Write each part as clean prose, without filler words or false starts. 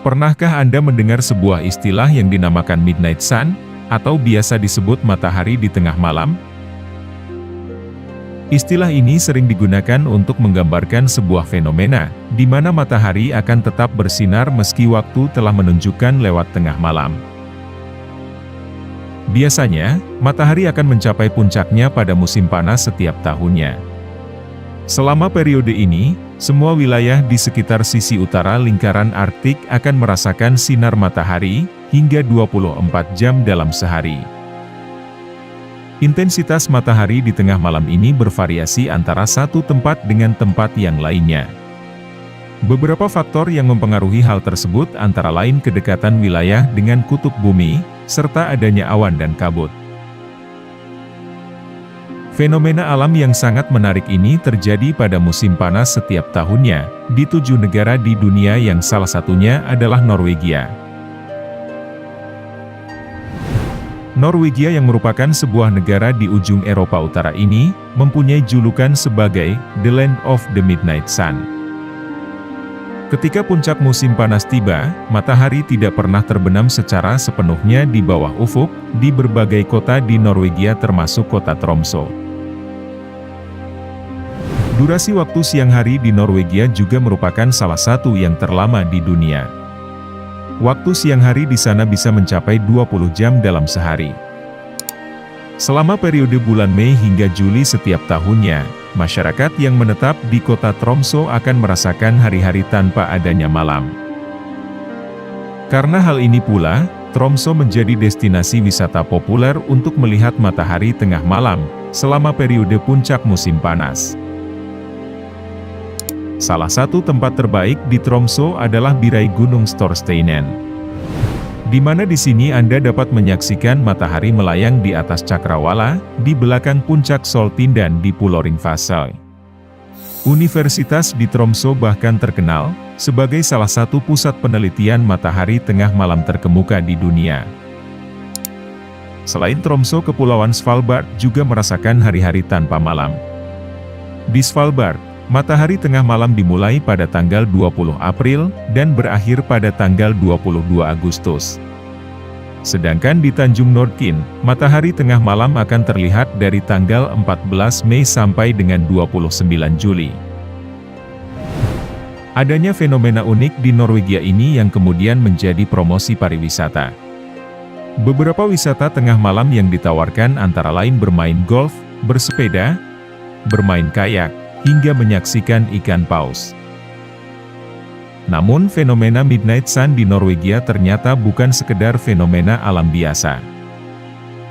Pernahkah Anda mendengar sebuah istilah yang dinamakan midnight sun, atau biasa disebut matahari di tengah malam? Istilah ini sering digunakan untuk menggambarkan sebuah fenomena, di mana matahari akan tetap bersinar meski waktu telah menunjukkan lewat tengah malam. Biasanya, matahari akan mencapai puncaknya pada musim panas setiap tahunnya. Selama periode ini, semua wilayah di sekitar sisi utara lingkaran Arktik akan merasakan sinar matahari, hingga 24 jam dalam sehari. Intensitas matahari di tengah malam ini bervariasi antara satu tempat dengan tempat yang lainnya. Beberapa faktor yang mempengaruhi hal tersebut antara lain kedekatan wilayah dengan kutub bumi, serta adanya awan dan kabut. Fenomena alam yang sangat menarik ini terjadi pada musim panas setiap tahunnya, di 7 negara di dunia yang salah satunya adalah Norwegia. Norwegia yang merupakan sebuah negara di ujung Eropa Utara ini, mempunyai julukan sebagai The Land of the Midnight Sun. Ketika puncak musim panas tiba, matahari tidak pernah terbenam secara sepenuhnya di bawah ufuk, di berbagai kota di Norwegia termasuk kota Tromsø. Durasi waktu siang hari di Norwegia juga merupakan salah satu yang terlama di dunia. Waktu siang hari di sana bisa mencapai 20 jam dalam sehari. Selama periode bulan Mei hingga Juli setiap tahunnya, masyarakat yang menetap di kota Tromsø akan merasakan hari-hari tanpa adanya malam. Karena hal ini pula, Tromsø menjadi destinasi wisata populer untuk melihat matahari tengah malam, selama periode puncak musim panas. Salah satu tempat terbaik di Tromsø adalah Birai Gunung Storsteinen, di mana di sini Anda dapat menyaksikan matahari melayang di atas cakrawala, di belakang puncak Soltindan di Pulau Ringvassøy. Universitas di Tromsø bahkan terkenal sebagai salah satu pusat penelitian matahari tengah malam terkemuka di dunia. Selain Tromsø, Kepulauan Svalbard juga merasakan hari-hari tanpa malam. Di Svalbard, matahari tengah malam dimulai pada tanggal 20 April, dan berakhir pada tanggal 22 Agustus. Sedangkan di Tanjung Nordkin, matahari tengah malam akan terlihat dari tanggal 14 Mei sampai dengan 29 Juli. Adanya fenomena unik di Norwegia ini yang kemudian menjadi promosi pariwisata. Beberapa wisata tengah malam yang ditawarkan antara lain bermain golf, bersepeda, bermain kayak, hingga menyaksikan ikan paus. Namun fenomena Midnight Sun di Norwegia ternyata bukan sekedar fenomena alam biasa.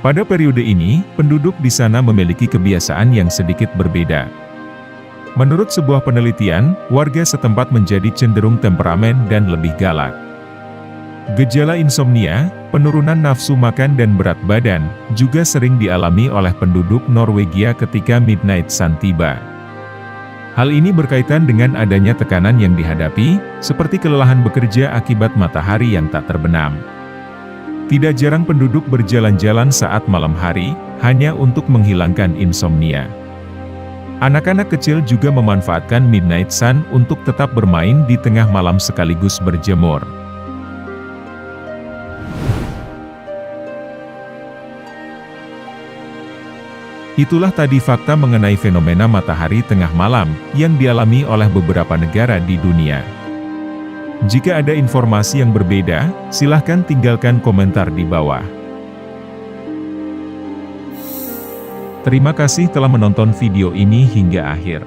Pada periode ini, penduduk di sana memiliki kebiasaan yang sedikit berbeda. Menurut sebuah penelitian, warga setempat menjadi cenderung temperamen dan lebih galak. Gejala insomnia, penurunan nafsu makan dan berat badan, juga sering dialami oleh penduduk Norwegia ketika Midnight Sun tiba. Hal ini berkaitan dengan adanya tekanan yang dihadapi, seperti kelelahan bekerja akibat matahari yang tak terbenam. Tidak jarang penduduk berjalan-jalan saat malam hari, hanya untuk menghilangkan insomnia. Anak-anak kecil juga memanfaatkan Midnight Sun untuk tetap bermain di tengah malam sekaligus berjemur. Itulah tadi fakta mengenai fenomena matahari tengah malam, yang dialami oleh beberapa negara di dunia. Jika ada informasi yang berbeda, silahkan tinggalkan komentar di bawah. Terima kasih telah menonton video ini hingga akhir.